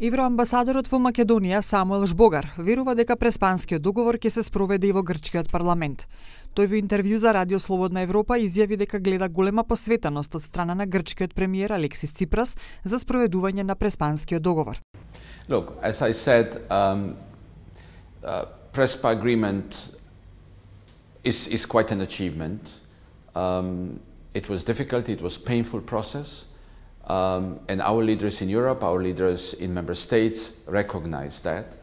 Евроамбасадорот во Македонија Самуел Жбогар верува дека преспанскиот договор ќе се спроведе и во грчкиот парламент. Тој во интервју за Радио Слободна Европа изјави дека гледа голема посветеност од страна на грчкиот премиер Алексис Ципрас за спроведување на преспанскиот договор. Look, as I said, Prespa agreement is quite an achievement. It was difficult, it was a painful process. And our leaders in Europe, our leaders in member states recognize that.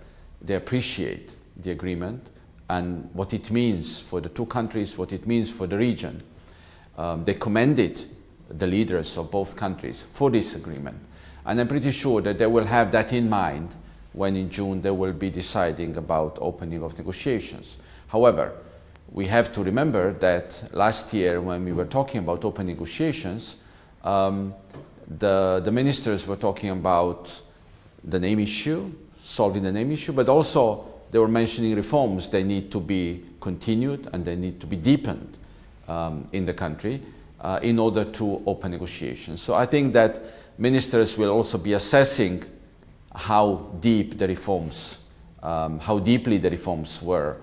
They appreciate the agreement and what it means for the two countries, what it means for the region. They commended the leaders of both countries for this agreement. And I'm pretty sure that they will have that in mind when in June they will be deciding about opening of negotiations. However, we have to remember that last year when we were talking about open negotiations, the ministers were talking about the name issue, solving the name issue, but also they were mentioning reforms. They need to be continued and they need to be deepened in the country in order to open negotiations. So I think that ministers will also be assessing how deep the reforms, how deeply the reforms were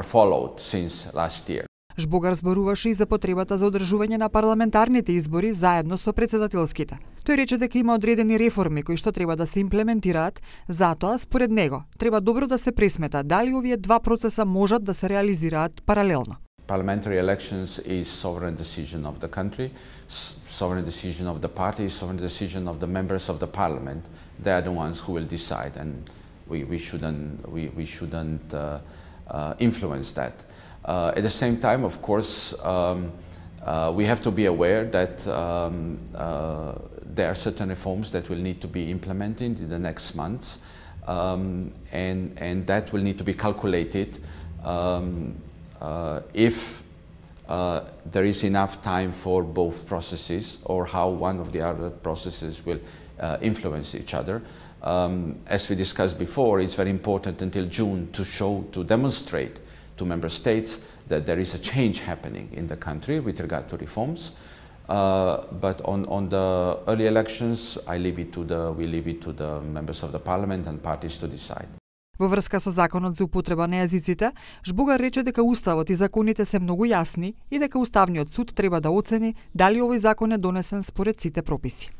followed since last year. Жбогар зборуваше и за потребата за одржување на парламентарните избори заедно со претседателските. Тој рече дека има одредени реформи кои што треба да се имплементираат, затоа според него треба добро да се пресмета дали овие два процеса можат да се реализираат паралелно. Parliamentary elections is sovereign decision of the country, sovereign decision of the party, sovereign decision of the members of the parliament. They are the ones who will decide, and we shouldn't influence that. At the same time, of course, we have to be aware that there are certain reforms that will need to be implemented in the next months, and that will need to be calculated if there is enough time for both processes or how one of the other processes will influence each other. As we discussed before, it's very important until June to demonstrate to member states that there is a change happening in the country with regard to reforms. But on the early elections, we leave it to the members of the parliament and parties to decide. Во врска со законот за употреба на јазиците, Жбогар рече дека уставот и законите се многу јасни и дека уставниот суд треба да оцени дали овој закон е донесен според сите прописи.